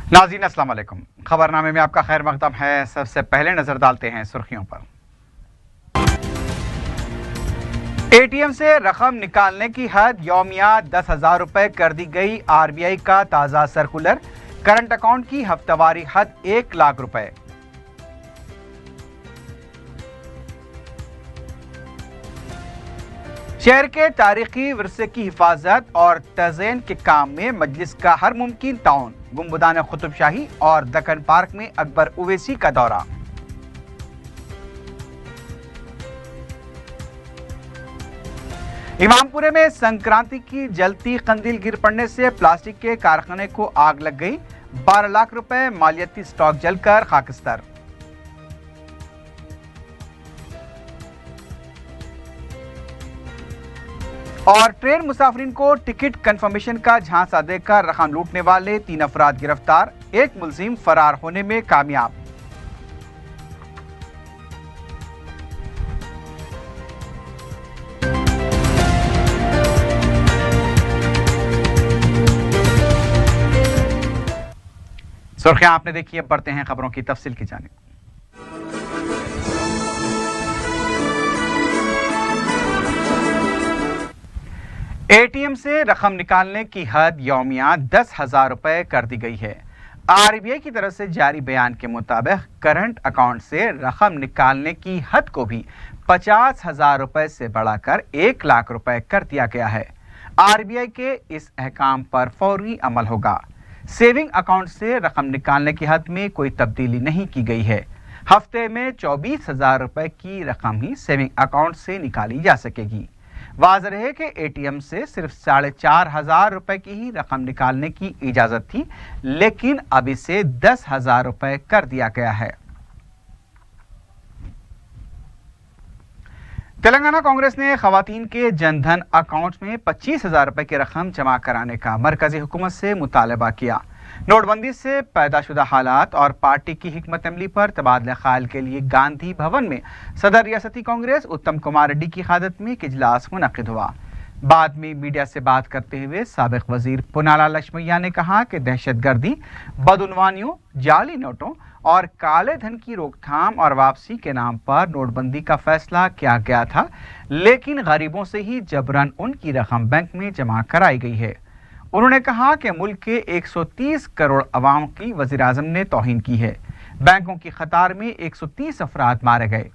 नाज़रीन अस्सलाम वालेकुम। खबरनामे में आपका खैर मकदम है। सबसे पहले नजर डालते हैं सुर्खियों पर। एटीएम से रकम निकालने की हद यौमिया 10,000 रुपए कर दी गई। आरबीआई का ताज़ा सर्कुलर। करंट अकाउंट की हफ्तावारी हद 1 लाख रुपए। शहर के तारीखी विरसे की हिफाजत और तज़यीन के काम में मजलिस का हर मुमकिन ताउन। गुंबदान कुतुब शाही और दक्कन पार्क में अकबर उवैसी का दौरा। इमामपुरे में संक्रांति की जलती कंदील गिर पड़ने से प्लास्टिक के कारखाने को आग लग गई। 12 लाख रुपए मालियाती स्टॉक जलकर खाकस्तर। और ट्रेन मुसाफिरीन को टिकट कंफर्मेशन का झांसा देकर रकम लूटने वाले 3 अफराद गिरफ्तार। एक मुलजिम फरार होने में कामयाब। सुर्खियां आपने देखी, अब बढ़ते हैं खबरों की तफसील की जानिब। एटीएम से रकम निकालने की हद यौमिया 10,000 रुपए कर दी गई है। आरबीआई की तरफ से जारी बयान के मुताबिक करंट अकाउंट से रकम निकालने की हद को भी 50,000 रुपए से बढ़ाकर 1 लाख रुपए कर दिया गया है। आरबीआई के इस अहकाम पर फौरी अमल होगा। सेविंग अकाउंट से रकम निकालने की हद में कोई तब्दीली नहीं की गई है। हफ्ते में 24,000 रुपए की रकम ही सेविंग अकाउंट से निकाली जा सकेगी। वाज़ेह है कि एटीएम से सिर्फ 4,500 रुपए की ही रकम निकालने की इजाजत थी, लेकिन अब इसे 10,000 रुपए कर दिया गया है। तेलंगाना कांग्रेस ने खवातीन के जनधन अकाउंट में 25,000 रुपए की रकम जमा कराने का मरकजी हुकूमत से मुतालबा किया। नोटबंदी से पैदाशुदा हालात और पार्टी की हिकमत अमली पर तबादला ख्याल के लिए गांधी भवन में सदर रियासती कांग्रेस उत्तम कुमार रेड्डी की क़यादत में एक इजलास मुनक्किद हुआ। बाद में मीडिया से बात करते हुए साबिक वजीर पुनाला लक्ष्मैया ने कहा कि दहशतगर्दी, बदउनवानियों, जाली नोटों और काले धन की रोकथाम और वापसी के नाम पर नोटबंदी का फैसला किया गया था, लेकिन गरीबों से ही जबरन उनकी रकम बैंक में जमा कराई गई है। उन्होंने कहा कि मुल्क के 130 करोड़ अवाम की वज़ीर आज़म ने तौहीन की है। बैंकों की कतार में 130 अफराद मारे गए।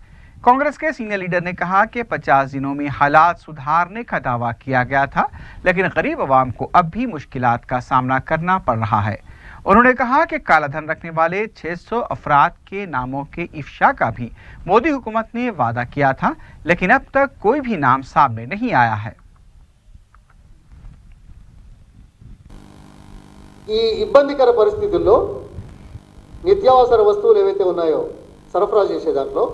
कांग्रेस के सीनियर लीडर ने कहा कि 50 दिनों में हालात सुधारने का दावा किया गया था, लेकिन गरीब अवाम को अब भी मुश्किलात का सामना करना पड़ रहा है। उन्होंने कहा कि काला धन रखने वाले 600 अफराद के नामों के इफ्शा का भी मोदी हुकूमत ने वादा किया था, लेकिन अब तक कोई भी नाम सामने नहीं आया है। ఈ ఇబ్బందికర పరిస్థితుల్లో నిత్యావసర వస్తువులు ఏవైతే ఉన్నాయో సరఫరా చేసే దాంట్లో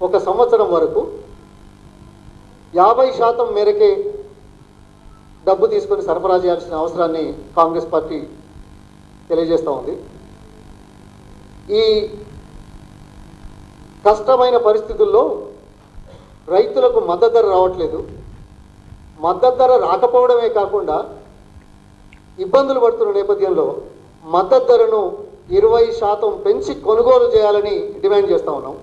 ఒక సంవత్సరం వరకు 50% మేరకే డబ్బు తీసుకొని సరఫరా చేయాల్సిన అవసరాన్ని కాంగ్రెస్ పార్టీ తెలియజేస్తూ ఉంది. ఈ కష్టమైన పరిస్థితుల్లో రైతులకు మద్దతు ధర రావట్లేదు. మద్దతు ధర రాకపోవడమే కాకుండా ఇబ్బందులు పడుతున్న నేపథ్యంలో మద్దతు ధరను 20% పెంచి కొనుగోలు చేయాలని డిమాండ్ చేస్తూ ఉన్నాం.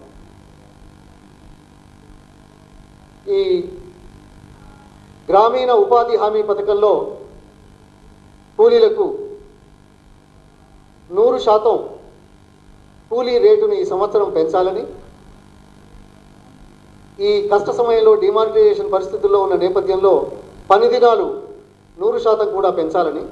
ఈ గ్రామీణ ఉపాధి హామీ పథకంలో కూలీలకు 100% కూలీ రేటును ఈ సంవత్సరం పెంచాలని, ఈ కష్ట సమయంలో డిమానిటైజేషన్ పరిస్థితుల్లో ఉన్న నేపథ్యంలో పని దినాలు 100% కూడా పెంచాలని।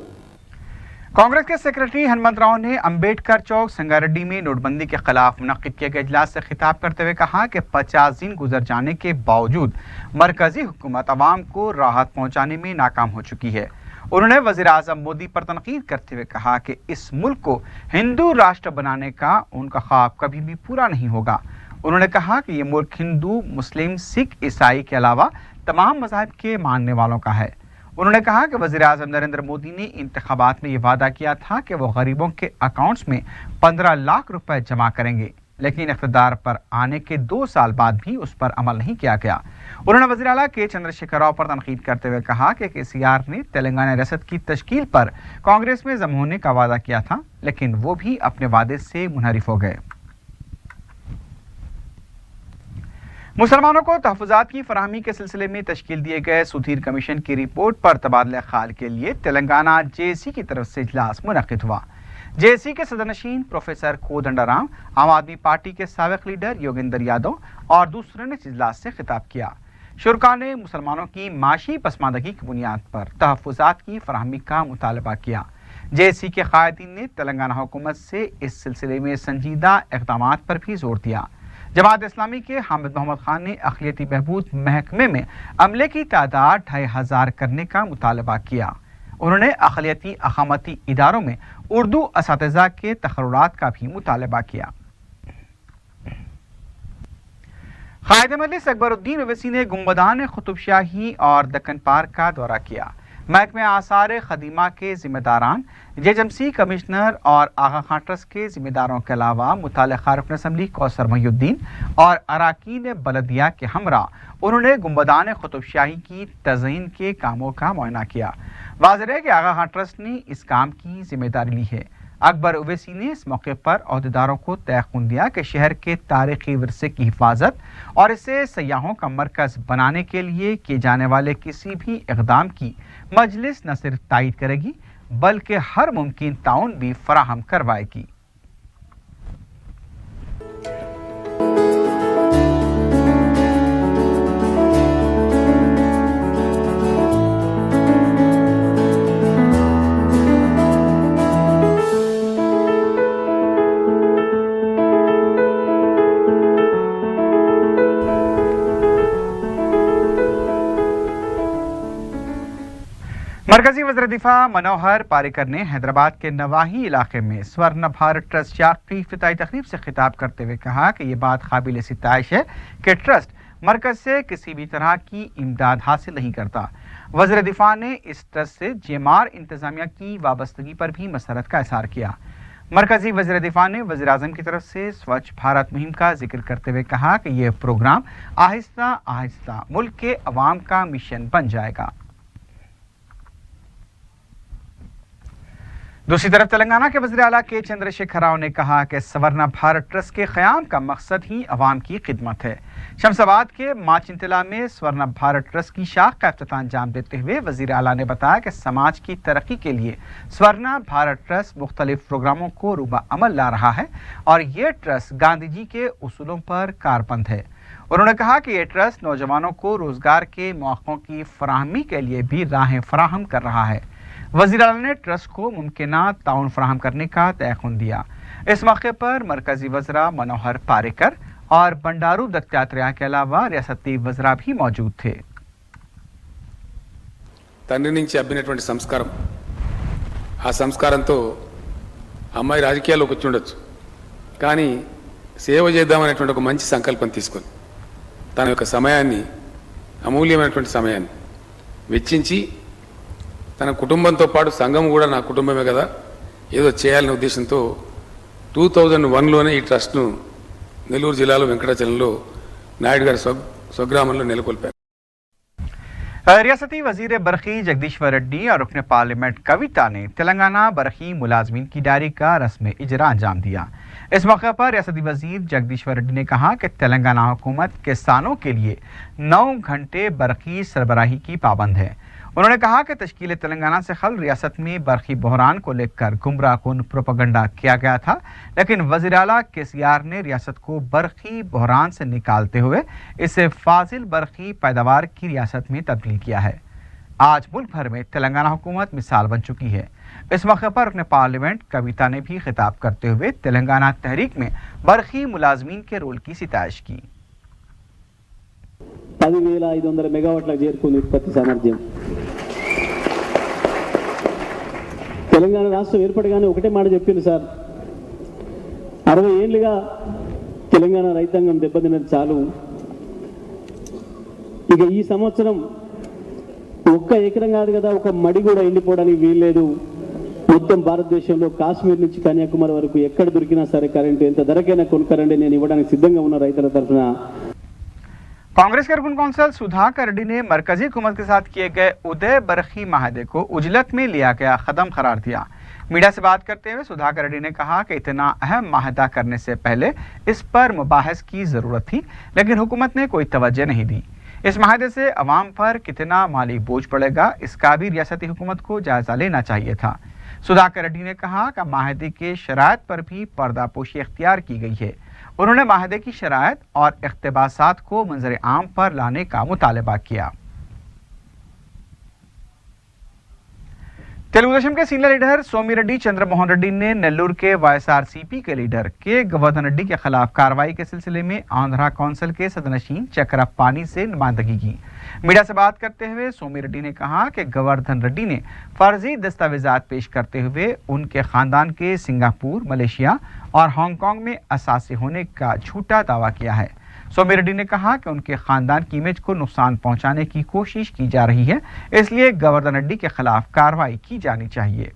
कांग्रेस के सेक्रेटरी हनुमंत राव ने अंबेडकर चौक संगारेड्डी में नोटबंदी के खिलाफ मुनक्किद किए गए इजलास से खिताब करते हुए कहा कि 50 दिन गुजर जाने के बावजूद मरकजी हुकूमत अवाम को राहत पहुंचाने में नाकाम हो चुकी है। उन्होंने वज़ीर आज़म मोदी पर तनकीद करते हुए कहा कि इस मुल्क को हिंदू राष्ट्र बनाने का उनका ख्वाब कभी भी पूरा नहीं होगा। उन्होंने कहा कि ये मुल्क हिंदू, मुस्लिम, सिख, ईसाई के अलावा तमाम मज़ाहिब के मानने वालों का है। उन्होंने कहा कि वज़ीर आज़म नरेंद्र मोदी ने इंतखाबात में ये वादा किया था कि वो गरीबों के अकाउंट्स में 15 लाख रुपए जमा करेंगे, लेकिन इख्तिदार पर आने के 2 साल बाद भी उस पर अमल नहीं किया गया। उन्होंने वज़ीर आला के चंद्रशेखर राव पर तनकीद करते हुए कहा कि केसीआर ने तेलंगाना रियासत की तश्कील पर कांग्रेस में जम होने का वादा किया था, लेकिन वो भी अपने वादे से मुनहरिफ हो गए। मुसलमानों को तहफ़्फ़ुज़ात की फराहमी के सिलसिले में तश्कील दिए गए सुधीर कमीशन की रिपोर्ट पर तबादला ख्याल के लिए तेलंगाना जेएसी की तरफ से इजलास मुनक़िद हुआ। जेएसी के सदरनशीन प्रोफेसर कोदंडराम, आम आदमी पार्टी के साबिक़ लीडर योगेंद्र यादव और दूसरों ने इजलास से खिताब किया। शुरका ने मुसलमानों की माशी पसमानदगी की बुनियाद पर तहफ़्फ़ुज़ात की फराहमी का मुतालबा किया। जेएसी के क़ायदीन ने तेलंगाना हुकूमत से इस सिलसिले में संजीदा इक़दामात पर भी जोर दिया। जमात इस्लामी के हामिद मोहम्मद खान ने अक़लियती बहबूद महकमे में अमले की तादाद 2500 करने का मुतालबा किया। उन्होंने अक़लियती अक़ामती इदारों में उर्दू असातिज़ा के तक़र्रुरात का भी मुतालबा किया। क़ायद मजलिस अकबरुद्दीन ओवैसी ने गुंबदान कुतुब शाही और दक्कन पार्क का दौरा किया। महकमे आसार ख़दीमा के ज़िम्मेदारान, जेएमसी कमिश्नर और आगा खां ट्रस्ट के ज़िम्मेदारों के अलावा मुतल्लिक़ा रुकन असम्बली कौसर मोहिउद्दीन और अराकीन बलदिया के हमरा उन्होंने गुंबदान कुतुब शाही की तज़यीन के कामों का मुआयना किया। वाज़ेह है कि आगा खां ट्रस्ट ने इस काम की जिम्मेदारी ली है। अकबर ओवैसी ने इस मौके पर अहदेदारों को तयक़ुन दिया कि शहर के तारीख़ी विरसे की हिफाजत और इसे सयाहों का मरकज़ बनाने के लिए किए जाने वाले किसी भी इक़दाम की मजलिस न सिर्फ तायीद करेगी बल्कि हर मुमकिन ताउन भी फराहम करवाएगी। मरकजी वज़ीर दिफा मनोहर पारिकर ने हैदराबाद के नवाही इलाके में स्वर्ण भारत ट्रस्ट शाख की इफ्तिताई तकरीब से खिताब करते हुए कहा कि ये बात काबिल सिताइश है कि ट्रस्ट मरकज से किसी भी तरह की इमदाद हासिल नहीं करता। वज़ीर दिफा ने इस ट्रस्ट से जेमार इंतजामिया की वाबस्तगी पर भी मसरत का इज़हार किया। मरकजी वज़ीर दिफा ने वज़ीर आज़म की तरफ से स्वच्छ भारत मुहिम का जिक्र करते हुए कहा कि यह प्रोग्राम आहिस्ता आहिस्ता मुल्क के अवाम का मिशन बन जाएगा। दूसरी तरफ तेलंगाना के वज़ीर आला के चंद्रशेखर राव ने कहा कि स्वर्ण भारत ट्रस्ट के क़याम का मकसद ही अवाम की खिदमत है। शमसाबाद के माचिंतला में स्वर्ण भारत ट्रस्ट की शाख का इफ्तिताह अंजाम देते हुए वज़ीर आला ने बताया कि समाज की तरक्की के लिए स्वर्ण भारत ट्रस्ट मुख्तलिफ प्रोग्रामों को रूबा अमल ला रहा है और ये ट्रस्ट गांधी जी के उसूलों पर कारबंद है। उन्होंने कहा कि ये ट्रस्ट नौजवानों को रोजगार के मौक़ों की फराहमी के लिए भी राहें फराहम कर रहा है। वज़ीर आला ने ट्रस्ट को मुमकिना ताउन फराहम करने का तयक़ुन दिया। इस मौके पर मरकजी वज़रा मनोहर पारिकर और बंडारू दत्तात्रेय के अलावा रियासती वज़रा भी मौजूद थे। తండ్రి నుంచి అబ్బినటువంటి సంస్కారం, ఆ సంస్కారంతో అమ్మాయి రాజకీయాల్లోకి వచ్చి ఉండొచ్చు, కానీ సేవ చేద్దామనేటువంటి ఒక మంచి సంకల్పం తీసుకొని తన యొక్క సమయాన్ని, అమూల్యమైనటువంటి సమయాన్ని వెచ్చించి తన కుటుంబంతో పాటు సంఘం కూడా నా కుటుంబమే కదా, ఏదో చేయాలనే ఉద్దేశంతో 2001లోనే ఈ ట్రస్ట్ను నెల్లూరు జిల్లాలో వెంకటాచలంలో నాయుడు గారి స్వగ్రామంలో నెలకొల్పారు। रियासती वजीर बरखी जगदीश्वर रेड्डी और रुकन पार्लियामेंट कविता ने तेलंगाना बरखी मुलाजमीन की डायरी का रस्म इजरा अंजाम दिया। इस मौके पर रियासती वजीर जगदीश्वर रेड्डी ने कहा कि तेलंगाना हुकूमत किसानों के लिए 9 घंटे बरखी सरबराही की पाबंद है। उन्होंने कहा कि तश्कील तेलंगाना से खल रियासत में बरखी बहरान को लेकर गुमराहकुन प्रोपेगेंडा किया गया था, लेकिन वज़ीर आला केसीआर ने रियासत को बरखी बहरान से निकालते हुए इसे फाजिल बरखी पैदावार की रियासत में तब्दील किया है। आज मुल्क भर में तेलंगाना हुकूमत मिसाल बन चुकी है। इस मौके पर अपने पार्लियामेंट कविता ने भी खिताब करते हुए तेलंगाना तहरीक में बरखी मुलाजमीन के रोल की सिताइश की। 10,500 మెగావాట్లకు చేరుకుంది ఉత్పత్తి సామర్థ్యం। తెలంగాణ రాష్ట్రం ఏర్పడగానే ఒకటే మాట చెప్పింది సార్, 60 ఏళ్ళుగా తెలంగాణ రైతాంగం దెబ్బతిన్నది చాలు, ఇక ఈ సంవత్సరం ఒక్క ఎకరం కాదు కదా, ఒక మడి కూడా ఎండిపోవడానికి వీల్లేదు, మొత్తం భారతదేశంలో కాశ్మీర్ నుంచి కన్యాకుమారి వరకు ఎక్కడ దొరికినా సరే కరెంటు ఎంత ధరకైనా కొనుక్కరండి, నేను ఇవ్వడానికి సిద్ధంగా ఉన్న రైతుల తరఫున। कांग्रेस के रुकन कौंसल सुधाकर रेड्डी ने मरकजी हुकूमत के साथ किए गए उदय बरखी माहदे को उजलत में लिया गया कदम करार दिया। मीडिया से बात करते हुए सुधाकर रेड्डी ने कहा कि इतना अहम माहदा करने से पहले इस पर मुबाहस की जरूरत थी, लेकिन हुकूमत ने कोई तवज्जो नहीं दी। इस माहदे से अवाम पर कितना माली बोझ पड़ेगा, इसका भी रियासती हुकूमत को जायजा लेना चाहिए था। सुधाकर रेड्डी ने कहा कि माहदे के शराइत पर भी पर्दापोशी इख्तियार की गई है। उन्होंने माहदे की शराइत और इख्तिबासात को मंजर आम पर लाने का मुतालबा किया। तेलुगु देशम के सीनियर लीडर सोमिरेड्डी चंद्रमोहन रेड्डी ने नेल्लूर के वाईएसआरसीपी के लीडर के गोवर्धन रेड्डी के खिलाफ कार्रवाई के सिलसिले में आंध्रा काउंसिल के सदनशीन चक्रपानी से नुमाइंदगी की। मीडिया से बात करते हुए सोमिरेड्डी ने कहा कि गोवर्धन रेड्डी ने फर्जी दस्तावेजात पेश करते हुए उनके खानदान के सिंगापुर, मलेशिया और हांगकांग में असासी होने का झूठा दावा किया है। सोमिरेड्डी ने कहा कि उनके खानदान की इमेज को नुकसान पहुंचाने की कोशिश की जा रही है, इसलिए गोवर्धन रेड्डी के खिलाफ कार्रवाई की जानी चाहिए।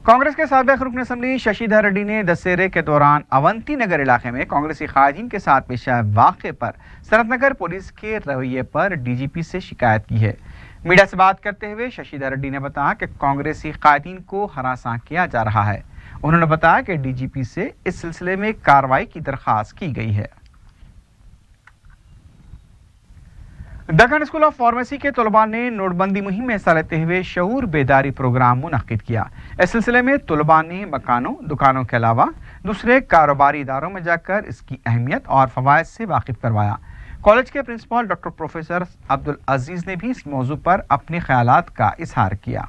कांग्रेस के साबिक रुकन असम्बली शशिधर रेड्डी ने दशहरे के दौरान अवंती नगर इलाके में कांग्रेसी कायदीन के साथ पेश आए वाक़े पर सनतनगर पुलिस के रवैये पर डीजीपी से शिकायत की है। मीडिया से बात करते हुए शशिधर रेड्डी ने बताया कि कांग्रेसी कायदीन को हरासा किया जा रहा है। उन्होंने बताया कि डीजीपी से इस सिलसिले में कार्रवाई की दरखास्त की गई है। दक्कन स्कूल ऑफ फार्मेसी के तलबा ने नोटबंदी मुहिम में हिस्सा लेते हुए शऊर बेदारी प्रोग्राम मुनक्किद किया। इस सिलसिले में तलबा ने मकानों, दुकानों के अलावा दूसरे कारोबारी इदारों में जाकर इसकी अहमियत और फवायद से वाकिफ करवाया। कॉलेज के प्रिंसिपल डॉक्टर प्रोफेसर अब्दुल अजीज ने भी इस मौजू पर अपने ख्यालात का इजहार किया।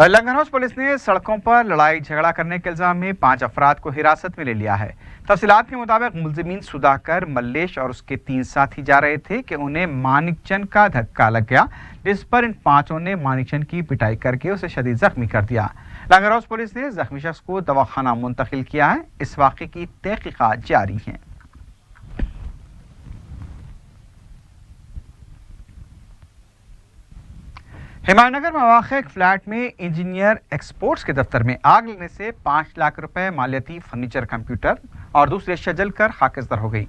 लंगन हाउस पुलिस ने सड़कों पर लड़ाई झगड़ा करने के इल्जाम में 5 अफराद को हिरासत में ले लिया है। तफसीलात के मुताबिक मुलजिमीन सुधाकर, मल्लेश और उसके 3 साथी जा रहे थे कि उन्हें मानिकचंद का धक्का लग गया, जिस पर इन 5 ने मानिकचंद की पिटाई करके उसे शदीद जख्मी कर दिया। लंगन हाउस पुलिस ने जख्मी शख्स को दवाखाना मुंतकिल किया है। इस वाक़े की तहकीकात जारी हैं। हिमायतनगर में वाक़ एक फ्लैट में इंजीनियर एक्सपोर्ट्स के दफ्तर में आग लगने से 5 लाख रुपए मालियती फर्नीचर, कंप्यूटर और दूसरी अशिया जलकर खाकिस्तार हो गई।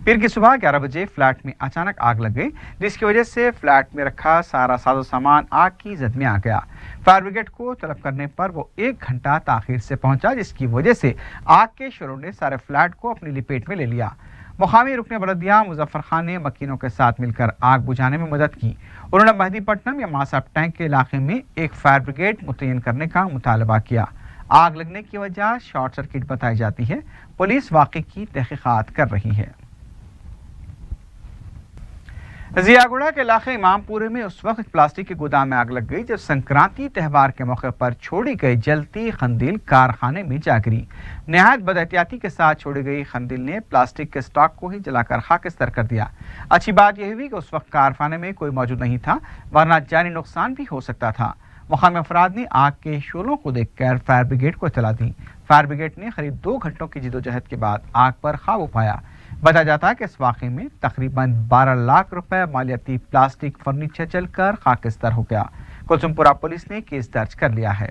पीर की सुबह 11 बजे फ्लैट में अचानक आग लग गई, जिसकी वजह से फ्लैट में रखा सारा साजो सामान आग की जद में आ गया। फायर ब्रिगेड को तलब करने पर वो 1 घंटा ताखीर से पहुंचा, जिसकी वजह से आग के शोरों ने सारे फ्लैट को अपनी लिपेट में ले लिया। मुकामी रुकने बलदिया मुजफ्फर खान ने मकीनों के साथ मिलकर आग बुझाने में मदद की। उन्होंने महदीपट्टनम या मासाब टैंक के इलाके में एक फायर ब्रिगेड मुतय्यन करने का मुतालबा किया। आग लगने की वजह शॉर्ट सर्किट बताई जाती है। पुलिस वाक़े की तहकीकात कर रही है। जियागुड़ा के इलाके इमामपुरे में उस वक्त प्लास्टिक के गोदाम में आग लग गई जब संक्रांति त्यौहार के मौके पर छोड़ी गई जलती खंदिल कारखाने में जा गिरी। नहायत बदएहतियाती के साथ छोड़ी गई खंदिल ने प्लास्टिक के स्टॉक को ही जलाकर खाकिस्तार कर दिया। अच्छी बात यह हुई कि उस वक्त कारखाने में कोई मौजूद नहीं था, वरना जानी नुकसान भी हो सकता था। मुकामी अफराद ने आग के शोलों को देखकर फायर ब्रिगेड को इत्तला दी। फायर ब्रिगेड ने करीब 2 घंटों की जिदोजहद के बाद आग पर काबू पाया। बताया जाता है कि इस वाक़े में तकरीबन 12 लाख रुपए मालियती प्लास्टिक फर्नीचर जलकर खाकिस्तार हो गया। कुलसुमपुरा पुलिस ने केस दर्ज कर लिया है।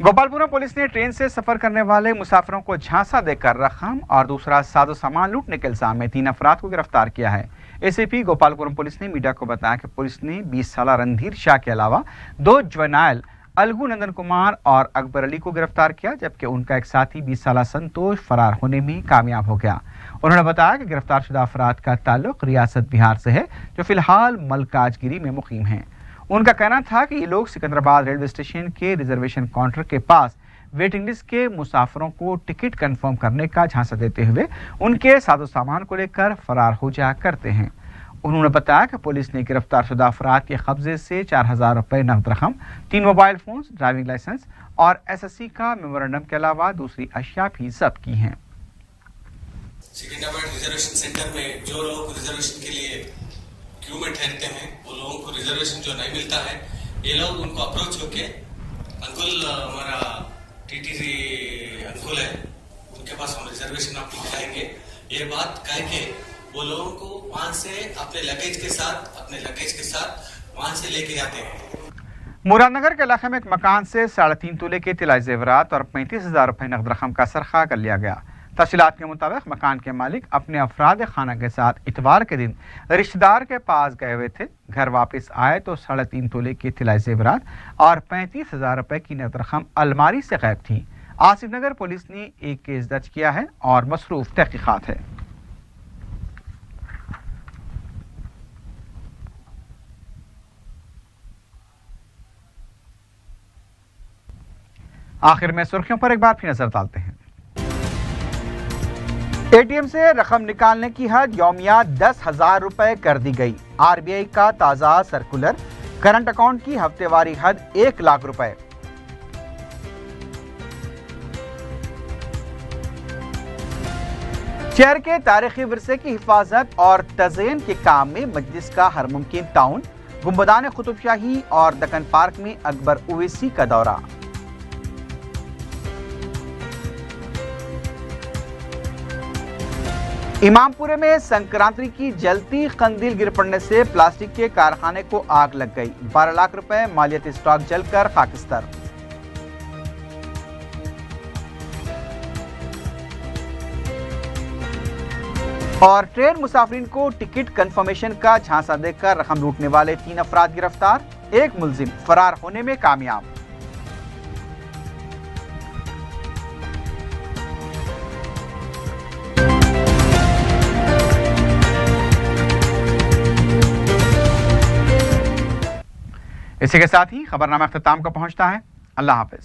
गोपालपुरा पुलिस ने ट्रेन से सफर करने वाले मुसाफिरों को झांसा देकर रकम और दूसरा साजो सामान लूटने के इल्जाम में 3 अफराद को गिरफ्तार किया है। एसीपी गोपालपुरम पुलिस ने मीडिया को बताया कि पुलिस ने 20 साला रणधीर शाह के अलावा 2 जुवेनाइल अलगू नंदन कुमार और अकबर अली को गिरफ्तार किया, जबकि उनका एक साथी 20 साला संतोष फरार होने में कामयाब हो गया। उन्होंने बताया कि गिरफ्तार शुदा अफराद का ताल्लुक रियासत बिहार से है, जो फिलहाल मलकाजगिरी में मुकीम हैं। उनका कहना था कि ये लोग सिकंदराबाद रेलवे स्टेशन के रिजर्वेशन काउंटर के पास वेटिंग लिस्ट के मुसाफिरों को टिकट कंफर्म करने का झांसा देते हुए उनके साजो सामान को लेकर फरार हो जाया करते हैं। उन्होंने बताया कि पुलिस ने गिरफ्तार शुदा अफराद के कब्जे से 4,000 रुपये नकद रकम, 3 मोबाइल फोन, ड्राइविंग लाइसेंस और SSC का मेमोरेंडम के अलावा दूसरी अशिया भी जब्त की हैं। सिकंदराबाद रिजर्वेशन सेंटर में जो लोग रिजर्वेशन के लिए क्यू में ठहरते हैं, वो लोगों को रिजर्वेशन जो नहीं मिलता है, ये लोग उनको अप्रोच होके अंकुल हमारा TTC अंकुल है, उनके पास हम रिजर्वेशन आपको दिलाएंगे, ये बात कह के वो लोगों को वहां से अपने लगेज के साथ वहां से लेके जाते हैं। मुरादनगर के इलाके में एक मकान से 3.5 तोले के तिलाई जेवरात और 35,000 रुपये नकद रकम का सरखा कर लिया गया। तफसीलात के मुताबिक मकान के मालिक अपने अफराद खाना के साथ इतवार के दिन रिश्तेदार के पास गए हुए थे। घर वापस आए तो 3.5 तोले के तिलाई जेवरात और 35,000 रुपये की नकद रकम अलमारी से गायब थी। आसिफ नगर पुलिस ने एक केस दर्ज किया है और मसरूफ तहकीकात है। आखिर में सुर्खियों पर एक बार फिर नजर डालते हैं। ATM से रकम निकालने की हद यौमिया 10,000 रुपए कर दी गई। RBI का ताज़ा सर्कुलर, करंट अकाउंट की हफ्तेवारी हद 1 लाख रुपए। शहर के तारीखी विरसे की हिफाजत और तज़यीन के काम में मजलिस का हर मुमकिन ताउन। गुंबदान कुतुबशाही और दक्कन पार्क में अकबर ओवैसी का दौरा। इमामपुरे में संक्रांति की जलती कंदील गिर पड़ने से प्लास्टिक के कारखाने को आग लग गई। 12 लाख रुपए मालियती स्टॉक जलकर खाकिस्तान। और ट्रेन मुसाफिरीन को टिकट कंफर्मेशन का झांसा देकर रकम लूटने वाले 3 अफराद गिरफ्तार, एक मुलजिम फरार होने में कामयाब। इसी के साथ ही खबरनामा अख्ताम को पहुंचता है। अल्लाह हाफिज।